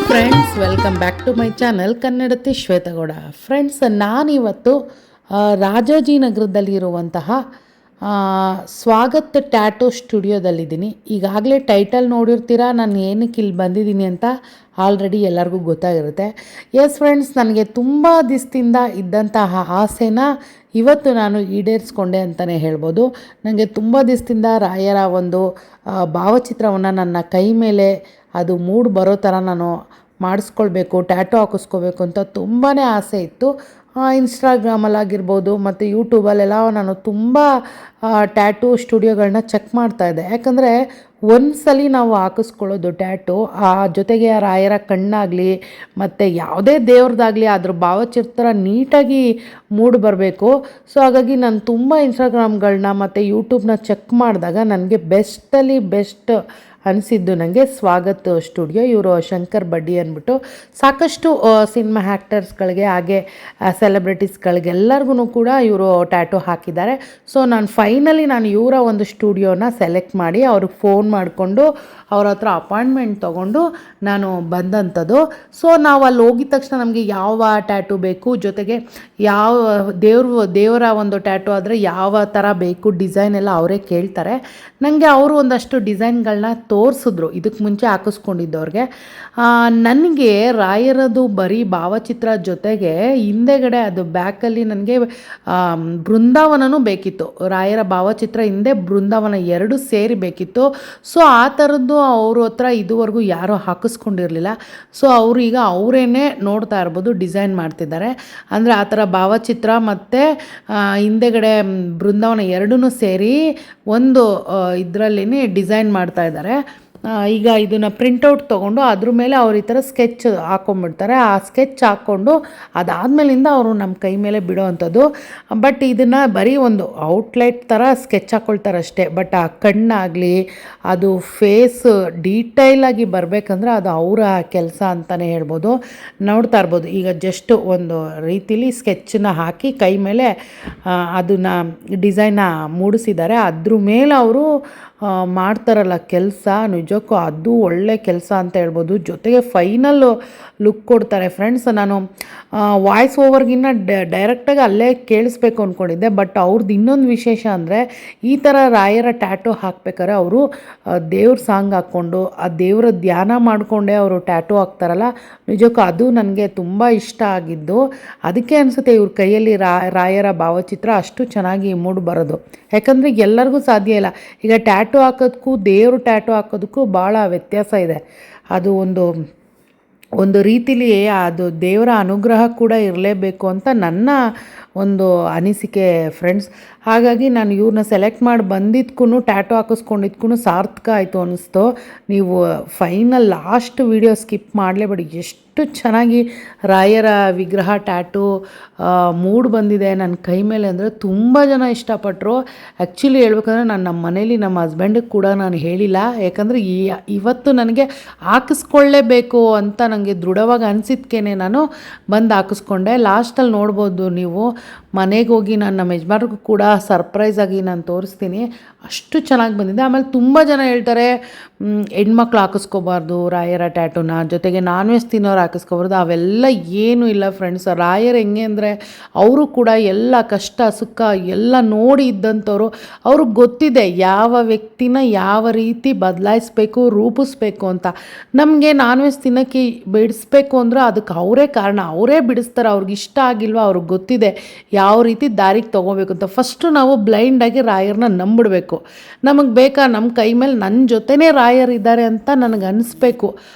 Friends, welcome back to my channel ಕನ್ನಡತಿ Shwetha Gowda. Friends, ನಾನಿವತ್ತು ರಾಜಾಜಿನಗರದಲ್ಲಿರುವಂತಹ ಸ್ವಾಗತ್ ಟ್ಯಾಟೋ ಸ್ಟುಡಿಯೋದಲ್ಲಿದ್ದೀನಿ. ಈಗಾಗಲೇ ಟೈಟಲ್ ನೋಡಿರ್ತೀರ, ನಾನು ಏನಕ್ಕೆ ಇಲ್ಲಿ ಬಂದಿದ್ದೀನಿ ಅಂತ ಆಲ್ರೆಡಿ ಎಲ್ಲರಿಗೂ ಗೊತ್ತಾಗಿರುತ್ತೆ. ಎಸ್ ಫ್ರೆಂಡ್ಸ್, ನನಗೆ ತುಂಬ ದಿವಸದಿಂದ ಇದ್ದಂತಹ ಆಸೆನ ಇವತ್ತು ನಾನು ಈಡೇರಿಸ್ಕೊಂಡೆ ಅಂತಲೇ ಹೇಳ್ಬೋದು. ನನಗೆ ತುಂಬ ದಿವಸದಿಂದ ರಾಯರ ಒಂದು ಭಾವಚಿತ್ರವನ್ನು ನನ್ನ ಕೈ ಮೇಲೆ ಅದು ಮೂಡ್ ಬರೋ ಥರ ನಾನು ಮಾಡಿಸ್ಕೊಳ್ಬೇಕು, ಟ್ಯಾಟೋ ಹಾಕಿಸ್ಕೋಬೇಕು ಅಂತ ತುಂಬಾ ಆಸೆ ಇತ್ತು. ಇನ್ಸ್ಟಾಗ್ರಾಮಲ್ಲಾಗಿರ್ಬೋದು ಮತ್ತು ಯೂಟ್ಯೂಬಲ್ಲೆಲ್ಲ ನಾನು ತುಂಬ ಟ್ಯಾಟೂ ಸ್ಟುಡಿಯೋಗಳನ್ನ ಚೆಕ್ ಮಾಡ್ತಾಯಿದ್ದೆ. ಯಾಕಂದರೆ ಒಂದ್ಸಲಿ ನಾವು ಹಾಕಿಸ್ಕೊಳ್ಳೋದು ಟ್ಯಾಟೋ, ಆ ಜೊತೆಗೆ ಆ ರಾಯರ ಕಣ್ಣಾಗಲಿ ಮತ್ತು ಯಾವುದೇ ದೇವ್ರದ್ದಾಗಲಿ ಅದ್ರ ಭಾವಚಿತ್ರ ನೀಟಾಗಿ ಮೂಡ್ ಬರಬೇಕು. ಸೊ ಹಾಗಾಗಿ ನಾನು ತುಂಬ ಇನ್ಸ್ಟಾಗ್ರಾಮ್ಗಳನ್ನ ಮತ್ತು ಯೂಟ್ಯೂಬ್ನ ಚೆಕ್ ಮಾಡಿದಾಗ ನನಗೆ ಬೆಸ್ಟಲ್ಲಿ ಬೆಸ್ಟ್ ಅನಿಸಿದ್ದು ನನಗೆ ಸ್ವಾಗತ್ ಸ್ಟುಡಿಯೋ. ಇವರು ಶಂಕರ್ ಬಡ್ಡಿ ಅಂದ್ಬಿಟ್ಟು ಸಾಕಷ್ಟು ಸಿನಿಮಾ ಆ್ಯಕ್ಟರ್ಸ್ಗಳಿಗೆ ಹಾಗೆ ಸೆಲೆಬ್ರಿಟೀಸ್ಗಳಿಗೆಲ್ಲರಿಗೂ ಕೂಡ ಇವರು ಟ್ಯಾಟೋ ಹಾಕಿದ್ದಾರೆ. ಸೊ ನಾನು ಇವರ ಒಂದು ಸ್ಟುಡಿಯೋನ ಸೆಲೆಕ್ಟ್ ಮಾಡಿ ಅವ್ರಿಗೆ ಫೋನ್ ಮಾಡಿಕೊಂಡು ಅವ್ರ ಹತ್ರ ಅಪಾಯಿಂಟ್ಮೆಂಟ್ ತೊಗೊಂಡು ನಾನು ಬಂದಂಥದ್ದು. ಸೊ ನಾವು ಅಲ್ಲಿ ಹೋಗಿದ ತಕ್ಷಣ ನಮಗೆ ಯಾವ ಟ್ಯಾಟೂ ಬೇಕು, ಜೊತೆಗೆ ಯಾವ ದೇವರ ಒಂದು ಟ್ಯಾಟೂ ಆದರೆ ಯಾವ ಥರ ಬೇಕು ಡಿಸೈನ್ ಎಲ್ಲ ಅವರೇ ಕೇಳ್ತಾರೆ. ನನಗೆ ಅವರು ಒಂದಷ್ಟು ಡಿಸೈನ್ಗಳನ್ನ ತೋರಿಸಿದ್ರು ಇದಕ್ಕೆ ಮುಂಚೆ ಹಾಕಿಸ್ಕೊಂಡಿದ್ದವ್ರಿಗೆ. ನನಗೆ ರಾಯರದು ಬರೀ ಭಾವಚಿತ್ರ ಜೊತೆಗೆ ಹಿಂದೆಗಡೆ ಅದು ಬ್ಯಾಕಲ್ಲಿ ನನಗೆ ಬೃಂದಾವನನೂ ಬೇಕಿತ್ತು. ರಾಯರ ಭಾವಚಿತ್ರ ಹಿಂದೆ ಬೃಂದಾವನ ಎರಡು ಸೇರಿ ಬೇಕಿತ್ತು. ಸೊ ಆ ಥರದ್ದು ಅವ್ರ ಹತ್ರ ಇದುವರೆಗೂ ಯಾರೂ ಹಾಕಿಸ್ಕೊಂಡಿರಲಿಲ್ಲ. ಸೊ ಅವರು ಈಗ ಅವರೇನೆ ನೋಡ್ತಾ ಇರ್ಬೋದು ಡಿಸೈನ್ ಮಾಡ್ತಿದ್ದಾರೆ. ಅಂದರೆ ಆ ಥರ ಭಾವಚಿತ್ರ ಮತ್ತು ಹಿಂದೆಗಡೆ ಬೃಂದಾವನ ಎರಡೂ ಸೇರಿ ಒಂದು ಇದರಲ್ಲೇ ಡಿಸೈನ್ ಮಾಡ್ತಾ ಇದ್ದಾರೆ. ಈಗ ಇದನ್ನು ಪ್ರಿಂಟೌಟ್ ತೊಗೊಂಡು ಅದ್ರ ಮೇಲೆ ಅವ್ರು ಈ ಥರ ಸ್ಕೆಚ್ ಹಾಕ್ಕೊಂಬಿಡ್ತಾರೆ. ಆ ಸ್ಕೆಚ್ ಹಾಕ್ಕೊಂಡು ಅದಾದಮೇಲಿಂದ ಅವರು ನಮ್ಮ ಕೈ ಮೇಲೆ ಬಿಡೋ ಅಂಥದ್ದು. ಬಟ್ ಇದನ್ನು ಬರೀ ಒಂದು ಔಟ್ಲೈಟ್ ಥರ ಸ್ಕೆಚ್ ಹಾಕ್ಕೊಳ್ತಾರೆ ಅಷ್ಟೇ. ಬಟ್ ಆ ಕಣ್ಣಾಗಲಿ ಅದು ಫೇಸ್ ಡೀಟೈಲಾಗಿ ಬರಬೇಕಂದ್ರೆ ಅದು ಅವರ ಕೆಲಸ ಅಂತಲೇ ಹೇಳ್ಬೋದು. ನೋಡ್ತಾ ಇರ್ಬೋದು, ಈಗ ಜಸ್ಟ್ ಒಂದು ರೀತಿಲಿ ಸ್ಕೆಚ್ಚನ್ನ ಹಾಕಿ ಕೈ ಮೇಲೆ ಅದನ್ನು ಡಿಸೈನ್ನ ಮೂಡಿಸಿದ್ದಾರೆ. ಅದ್ರ ಮೇಲೆ ಅವರು ಮಾಡ್ತಾರಲ್ಲ ಕೆಲಸ, ನಿಜಕ್ಕೂ ಅದು ಒಳ್ಳೆ ಕೆಲಸ ಅಂತ ಹೇಳ್ಬೋದು. ಜೊತೆಗೆ ಫೈನಲ್ಲು ಲುಕ್ ಕೊಡ್ತಾರೆ. ಫ್ರೆಂಡ್ಸ್, ನಾನು ವಾಯ್ಸ್ ಓವರ್ಗಿನ್ನ ಡೈರೆಕ್ಟಾಗಿ ಅಲ್ಲೇ ಕೇಳಿಸ್ಬೇಕು ಅಂದ್ಕೊಂಡಿದ್ದೆ. ಬಟ್ ಅವ್ರದ್ದು ಇನ್ನೊಂದು ವಿಶೇಷ ಅಂದರೆ ಈ ಥರ ರಾಯರ ಟ್ಯಾಟೋ ಹಾಕ್ಬೇಕಾದ್ರೆ ಅವರು ದೇವ್ರ ಸಾಂಗ್ ಹಾಕ್ಕೊಂಡು ಆ ದೇವರ ಧ್ಯಾನ ಮಾಡಿಕೊಂಡೇ ಅವರು ಟ್ಯಾಟೋ ಹಾಕ್ತಾರಲ್ಲ, ನಿಜಕ್ಕೂ ಅದು ನನಗೆ ತುಂಬ ಇಷ್ಟ ಆಗಿದ್ದು. ಅದಕ್ಕೆ ಅನಿಸುತ್ತೆ ಇವ್ರ ಕೈಯಲ್ಲಿ ರಾಯರ ಭಾವಚಿತ್ರ ಅಷ್ಟು ಚೆನ್ನಾಗಿ ಮೂಡಿ ಬರೋದು. ಯಾಕಂದರೆ ಎಲ್ಲರಿಗೂ ಸಾಧ್ಯ ಇಲ್ಲ. ಈಗ ಟ್ಯಾಟೋ ಹಾಕೋದಕ್ಕೂ ದೇವರು ಟ್ಯಾಟೋ ಹಾಕೋದಕ್ಕೂ ಭಾಳ ವ್ಯತ್ಯಾಸ ಇದೆ. ಅದು ಒಂದು ರೀತಿಲಿ ಅದು ದೇವರ ಅನುಗ್ರಹ ಕೂಡ ಇರಲೇಬೇಕು ಅಂತ ನನ್ನ ಒಂದು ಅನಿಸಿಕೆ ಫ್ರೆಂಡ್ಸ್. ಹಾಗಾಗಿ ನಾನು ಇವ್ರನ್ನ ಸೆಲೆಕ್ಟ್ ಮಾಡಿ ಬಂದಿದ್ದಕ್ಕೂ ಟ್ಯಾಟೋ ಹಾಕಿಸ್ಕೊಂಡಿದ್ಕೂ ಸಾರ್ಥಕ ಆಯಿತು ಅನ್ನಿಸ್ತು. ನೀವು ಫೈನಲ್ ಲಾಸ್ಟ್ ವಿಡಿಯೋ ಸ್ಕಿಪ್ ಮಾಡಲೇಬೇಡಿ. ಎಷ್ಟು ಚೆನ್ನಾಗಿ ರಾಯರ ವಿಗ್ರಹ ಟ್ಯಾಟೂ ಮೂಡ್ ಬಂದಿದೆ ನನ್ನ ಕೈ ಮೇಲೆ ಅಂದರೆ ತುಂಬ ಜನ ಇಷ್ಟಪಟ್ಟರು. ಆ್ಯಕ್ಚುಲಿ ಹೇಳ್ಬೇಕಂದ್ರೆ ನಾನು ನಮ್ಮ ಮನೇಲಿ ನಮ್ಮ ಹಸ್ಬೆಂಡಿಗೆ ಕೂಡ ನಾನು ಹೇಳಿಲ್ಲ. ಯಾಕಂದರೆ ಇವತ್ತು ನನಗೆ ಹಾಕಿಸ್ಕೊಳ್ಳೇಬೇಕು ಅಂತ ನನಗೆ ದೃಢವಾಗಿ ಅನಿಸಿದ್ಕೇನೆ ನಾನು ಬಂದು ಹಾಕಿಸ್ಕೊಂಡೆ. ಲಾಸ್ಟಲ್ಲಿ ನೋಡ್ಬೋದು ನೀವು, ಮನೆಗೆ ಹೋಗಿ ನಾನು ನಮ್ಮ ಯಜಮಾನ್ರಿಗೂ ಕೂಡ ಸರ್ಪ್ರೈಸಾಗಿ ನಾನು ತೋರಿಸ್ತೀನಿ. ಅಷ್ಟು ಚೆನ್ನಾಗಿ ಬಂದಿದೆ. ಆಮೇಲೆ ತುಂಬ ಜನ ಹೇಳ್ತಾರೆ ಹೆಣ್ಮಕ್ಳು ಹಾಕಿಸ್ಕೋಬಾರ್ದು ರಾಯರ ಟ್ಯಾಟೂನ, ಜೊತೆಗೆ ನಾನ್ ವೆಜ್ ತಿನ್ನೋರು ಹಾಕಿಸ್ಕೋಬಾರ್ದು. ಅವೆಲ್ಲ ಏನೂ ಇಲ್ಲ ಫ್ರೆಂಡ್ಸ್. ರಾಯರು ಹೆಂಗೆ ಅಂದರೆ ಅವರು ಕೂಡ ಎಲ್ಲ ಕಷ್ಟ ಸುಖ ಎಲ್ಲ ನೋಡಿ ಇದ್ದಂಥವ್ರು. ಅವ್ರಿಗೆ ಗೊತ್ತಿದೆ ಯಾವ ವ್ಯಕ್ತಿನ ಯಾವ ರೀತಿ ಬದಲಾಯಿಸ್ಬೇಕು, ರೂಪಿಸ್ಬೇಕು ಅಂತ. ನಮಗೆ ನಾನ್ ವೆಜ್ ತಿನ್ನೋಕ್ಕೆ ಬಿಡಿಸ್ಬೇಕು ಅಂದ್ರೆ ಅದಕ್ಕೆ ಅವರೇ ಕಾರಣ, ಅವರೇ ಬಿಡಿಸ್ತಾರೆ. ಅವ್ರಿಗೆ ಇಷ್ಟ ಆಗಿಲ್ವ ಅವ್ರಿಗೆ ಗೊತ್ತಿದೆ ಯಾವ ರೀತಿ ದಾರಿಗೆ ತೊಗೋಬೇಕು ಅಂತ. ಫಸ್ಟು ನಾವು ಬ್ಲೈಂಡಾಗಿ ರಾಯರನ್ನ ನಂಬಿಡಬೇಕು. ನಮಗೆ ಬೇಕಾ ನಮ್ಮ ಕೈ ಮೇಲೆ ನನ್ನ ಜೊತೆನೇ ರಾಯರಿದ್ದಾರೆ ಅಂತ ನನಗೆ ಅನಿಸ್ಬೇಕು.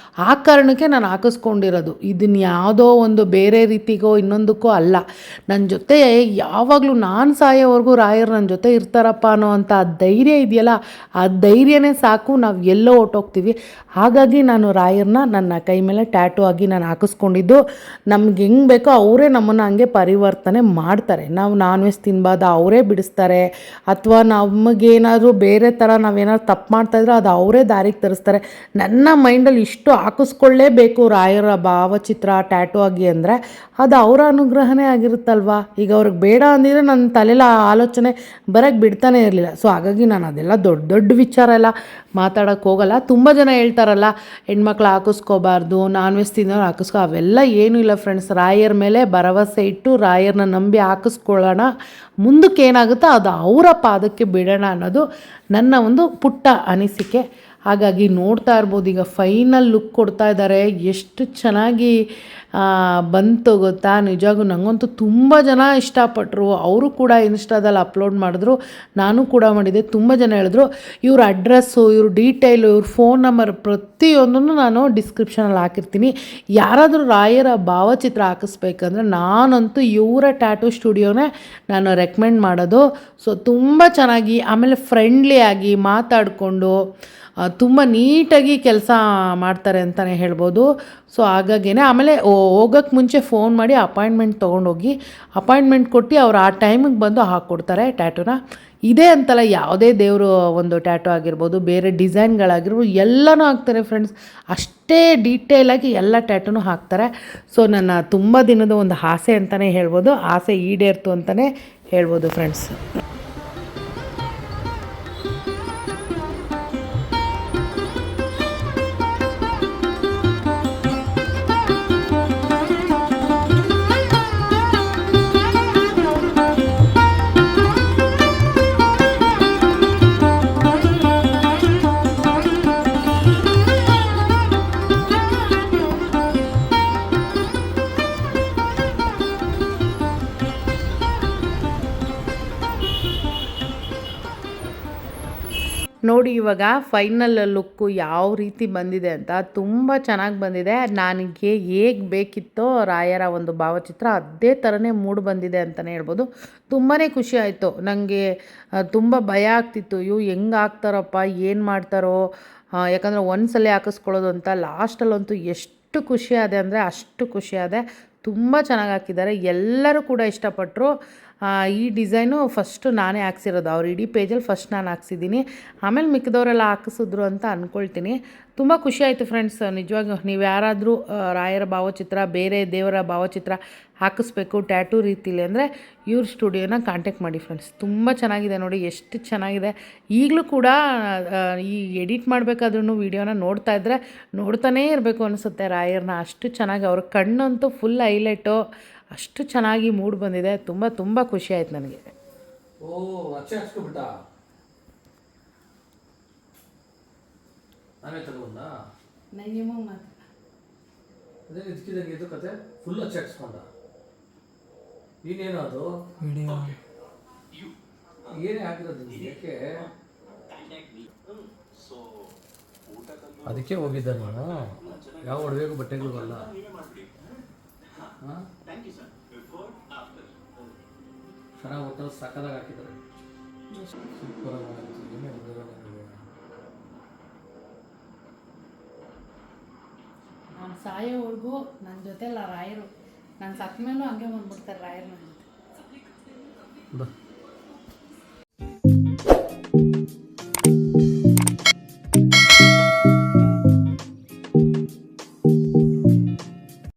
ಆ ಕಾರಣಕ್ಕೆ ನಾನು ಹಾಕಿಸ್ಕೊಂಡಿರೋದು. ಇದನ್ನು ಯಾವುದೋ ಒಂದು ಬೇರೆ ರೀತಿಗೋ ಇನ್ನೊಂದಕ್ಕೋ ಅಲ್ಲ. ನನ್ನ ಜೊತೆ ಯಾವಾಗಲೂ ನಾನು ಸಾಯೋವರೆಗೂ ರಾಯರು ನನ್ನ ಜೊತೆ ಇರ್ತಾರಪ್ಪ ಅನ್ನೋ ಅಂತ ಆ ಧೈರ್ಯ ಇದೆಯಲ್ಲ, ಆ ಧೈರ್ಯನೇ ಸಾಕು, ನಾವು ಎಲ್ಲೋ ಹೊರ್ಟೋಗ್ತೀವಿ. ಹಾಗಾಗಿ ನಾನು ರಾಯರನ್ನ ನನ್ನ ಕೈ ಮೇಲೆ ಟ್ಯಾಟೂ ಆಗಿ ನಾನು ಹಾಕಿಸ್ಕೊಂಡಿದ್ದು. ನಮ್ಗೆ ಹೆಂಗೆ ಬೇಕೋ ಅವರೇ ನಮ್ಮನ್ನು ಹಂಗೆ ಪರಿವರ್ತನೆ ಮಾಡ್ತಾರೆ. ನಾವು ನಾನ್ ವೆಜ್ ತಿನ್ಬಾರ್ದು ಅವರೇ ಬಿಡಿಸ್ತಾರೆ, ಅಥವಾ ನಮಗೇನಾದರೂ ಬೇರೆ ಥರ ನಾವೇನಾದ್ರು ತಪ್ಪು ಮಾಡ್ತಾಯಿದ್ರೆ ಅದು ಅವರೇ ದಾರಿಗೆ ತರಿಸ್ತಾರೆ. ನನ್ನ ಮೈಂಡಲ್ಲಿ ಇಷ್ಟು ಹಾಕಿಸ್ಕೊಳ್ಳೇಬೇಕು ರಾಯರ ಭಾವಚಿತ್ರ ಟ್ಯಾಟೂ ಆಗಿ ಅಂದರೆ ಅದು ಅವರ ಅನುಗ್ರಹನೇ ಆಗಿರುತ್ತಲ್ವ. ಈಗ ಅವ್ರಿಗೆ ಬೇಡ ಅಂದಿದ್ರೆ ನನ್ನ ತಲೆಯಲ್ಲಿ ಆ ಆಲೋಚನೆ ಬರೋಕ್ಕೆ ಬಿಡ್ತಾನೆ ಇರಲಿಲ್ಲ. ಸೊ ಹಾಗಾಗಿ ನಾನು ಅದೆಲ್ಲ ದೊಡ್ಡ ದೊಡ್ಡ ವಿಚಾರ ಎಲ್ಲ ಮಾತಾಡೋಕ್ಕೆ ಹೋಗಲ್ಲ. ತುಂಬ ಜನ ಹೇಳ್ತಾರಲ್ಲ ಹೆಣ್ಮಕ್ಳು ಹಾಕಿಸ್ಕೋಬಾರ್ದು, ನಾನ್ ವೆಜ್ ತಿನ್ನೋರು ಹಾಕಿಸ್ಕೊ, ಅವೆಲ್ಲ ಏನೂ ಇಲ್ಲ ಫ್ರೆಂಡ್ಸ್. ರಾಯರ ಮೇಲೆ ಭರವಸೆ ಇಟ್ಟು ರಾಯರನ್ನ ನಂಬಿ ಹಾಕಿಸ್ಕೊಳ್ಳೋಣ, ಮುಂದಕ್ಕೆ ಏನಾಗುತ್ತೋ ಅದು ಅವರ ಪಾದಕ್ಕೆ ಬಿಡೋಣ ಅನ್ನೋದು ನನ್ನ ಒಂದು ಪುಟ್ಟ ಅನಿಸಿಕೆ. ಹಾಗಾಗಿ ನೋಡ್ತಾ ಇರ್ಬೋದು, ಈಗ ಫೈನಲ್ ಲುಕ್ ಕೊಡ್ತಾ ಇದ್ದಾರೆ. ಎಷ್ಟು ಚೆನ್ನಾಗಿ ಬಂತು ಗೊತ್ತಾ. ನಿಜವಾಗೂ ನನಗಂತೂ ತುಂಬ ಜನ ಇಷ್ಟಪಟ್ಟರು. ಅವರು ಕೂಡ ಇನ್ಸ್ಟಾದಲ್ಲಿ ಅಪ್ಲೋಡ್ ಮಾಡಿದ್ರು, ನಾನು ಕೂಡ ಮಾಡಿದ್ದೆ. ತುಂಬ ಜನ ಹೇಳಿದ್ರು ಇವ್ರ ಅಡ್ರೆಸ್ಸು, ಇವ್ರ ಡೀಟೇಲು, ಇವ್ರ ಫೋನ್ ನಂಬರ್ ಪ್ರತಿಯೊಂದನ್ನು ನಾನು ಡಿಸ್ಕ್ರಿಪ್ಷನಲ್ಲಿ ಹಾಕಿರ್ತೀನಿ. ಯಾರಾದರೂ ರಾಯರ ಭಾವಚಿತ್ರ ಹಾಕಿಸ್ಬೇಕಂದ್ರೆ ನಾನಂತೂ ಇವರ ಟ್ಯಾಟೂ ಸ್ಟುಡಿಯೋನೇ ನಾನು ರೆಕಮೆಂಡ್ ಮಾಡೋದು. ಸೊ ತುಂಬ ಚೆನ್ನಾಗಿ, ಆಮೇಲೆ ಫ್ರೆಂಡ್ಲಿಯಾಗಿ ಮಾತಾಡಿಕೊಂಡು ತುಂಬ ನೀಟಾಗಿ ಕೆಲಸ ಮಾಡ್ತಾರೆ ಅಂತಲೇ ಹೇಳ್ಬೋದು. ಸೊ ಹಾಗಾಗೇ ಆಮೇಲೆ ಹೋಗೋಕ್ಕೆ ಮುಂಚೆ ಫೋನ್ ಮಾಡಿ ಅಪಾಯಿಂಟ್ಮೆಂಟ್ ತೊಗೊಂಡೋಗಿ ಅಪಾಯಿಂಟ್ಮೆಂಟ್ ಕೊಟ್ಟು ಅವ್ರು ಆ ಟೈಮಿಗೆ ಬಂದು ಹಾಕ್ಕೊಡ್ತಾರೆ ಟ್ಯಾಟೂನ. ಇದೇ ಅಂತಲ್ಲ, ಯಾವುದೇ ದೇವರು ಒಂದು ಟ್ಯಾಟೂ ಆಗಿರ್ಬೋದು, ಬೇರೆ ಡಿಸೈನ್ಗಳಾಗಿರ್ಬೋದು ಎಲ್ಲನೂ ಹಾಕ್ತಾರೆ ಫ್ರೆಂಡ್ಸ್. ಅಷ್ಟೇ ಡೀಟೇಲಾಗಿ ಎಲ್ಲ ಟ್ಯಾಟೂನು ಹಾಕ್ತಾರೆ. ಸೊ ನನ್ನ ತುಂಬ ದಿನದ ಒಂದು ಆಸೆ ಅಂತಲೇ ಹೇಳ್ಬೋದು, ಆಸೆ ಈಡೇರ್ತು ಅಂತಲೇ ಹೇಳ್ಬೋದು ಫ್ರೆಂಡ್ಸ್. ನೋಡಿ ಇವಾಗ ಫೈನಲ್ ಲುಕ್ಕು ಯಾವ ರೀತಿ ಬಂದಿದೆ ಅಂತ. ತುಂಬ ಚೆನ್ನಾಗಿ ಬಂದಿದೆ. ನನಗೆ ಹೇಗೆ ಬೇಕಿತ್ತೋ ರಾಯರ ಒಂದು ಭಾವಚಿತ್ರ ಅದೇ ಥರನೇ ಮೂಡ್ ಬಂದಿದೆ ಅಂತಲೇ ಹೇಳ್ಬೋದು. ತುಂಬಾ ಖುಷಿ ಆಯಿತು ನನಗೆ. ತುಂಬ ಭಯ ಆಗ್ತಿತ್ತು, ಇವು ಹೆಂಗೆ ಹಾಕ್ತಾರಪ್ಪ, ಏನು ಮಾಡ್ತಾರೋ, ಯಾಕಂದರೆ ಒಂದ್ಸಲ ಹಾಕಿಸ್ಕೊಳ್ಳೋದು ಅಂತ. ಲಾಸ್ಟಲ್ಲಂತೂ ಎಷ್ಟು ಖುಷಿ ಆದೆ ಅಂದರೆ ಅಷ್ಟು ಖುಷಿ ಆದೆ. ತುಂಬ ಚೆನ್ನಾಗಿ ಹಾಕಿದ್ದಾರೆ, ಎಲ್ಲರೂ ಕೂಡ ಇಷ್ಟಪಟ್ಟರು. ಈ ಡಿಸೈನು ಫಸ್ಟು ನಾನೇ ಹಾಕ್ಸಿರೋದು, ಅವ್ರ ಇಡೀ ಪೇಜಲ್ಲಿ ಫಸ್ಟ್ ನಾನು ಹಾಕ್ಸಿದ್ದೀನಿ, ಆಮೇಲೆ ಮಿಕ್ಕಿದವರೆಲ್ಲ ಹಾಕಿಸಿದ್ರು ಅಂತ ಅಂದ್ಕೊಳ್ತೀನಿ. ತುಂಬ ಖುಷಿಯಾಯಿತು ಫ್ರೆಂಡ್ಸ್. ನಿಜವಾಗೂ ನೀವು ಯಾರಾದರೂ ರಾಯರ ಭಾವಚಿತ್ರ, ಬೇರೆ ದೇವರ ಭಾವಚಿತ್ರ ಹಾಕಿಸ್ಬೇಕು ಟ್ಯಾಟೂ ರೀತಿಲಿ ಅಂದರೆ ಇವ್ರ ಸ್ಟುಡಿಯೋನ ಕಾಂಟ್ಯಾಕ್ಟ್ ಮಾಡಿ ಫ್ರೆಂಡ್ಸ್. ತುಂಬ ಚೆನ್ನಾಗಿದೆ ನೋಡಿ, ಎಷ್ಟು ಚೆನ್ನಾಗಿದೆ. ಈಗಲೂ ಕೂಡ ಈ ಎಡಿಟ್ ಮಾಡಬೇಕಾದ್ರೂ ವೀಡಿಯೋನ ನೋಡ್ತಾ ಇದ್ದರೆ ನೋಡ್ತಾನೇ ಇರಬೇಕು ಅನಿಸುತ್ತೆ ರಾಯರನ್ನ. ಅಷ್ಟು ಚೆನ್ನಾಗಿ ಅವ್ರ ಕಣ್ಣಂತೂ ಫುಲ್ ಹೈಲೈಟು, ಅಷ್ಟು ಚೆನ್ನಾಗಿ ಮೂಡ್ ಬಂದಿದೆ. ತುಂಬ ತುಂಬ ಖುಷಿ ಆಯ್ತು ನನಗೆ. ನಾವೇ ತಗೊಂಡ ಅದೇ ಇದಕ್ಕಿದಂಗೆ ಇದು ಕತೆ ಫುಲ್ ಹಚ್ಚಿ ಹಾಕ್ಸ್ಕೊಂಡ. ನೀನೇನು ಅದು ವಿಡಿಯೋ ಏನೇ ಹಾಕಿರೋದು ಯಾಕೆ? ಅದಕ್ಕೆ ಹೋಗಿದ್ದೆ ನಾನು. ಯಾವ ಒಡವೆಗೂ ಬಟ್ಟೆಗಳು ಬರಲ್ಲ. ಚೆನ್ನಾಗಿ ಹೋಟೆಲ್ ಸಾಕಾದಾಗ ಹಾಕಿದ್ದಾರೆ. ಸೂಪರ್ ನಾನು ಸಾಯೋವರೆಗೂ ನನ್ನ ಜೊತೆ ರಾಯರು, ನಾನು ಸತ್ತ ಮೇಲೂ ಹಂಗೆ ಬಂದ್ಬಿಡ್ತಾರೆ ರಾಯರು ನನ್ನ ಜೊತೆ.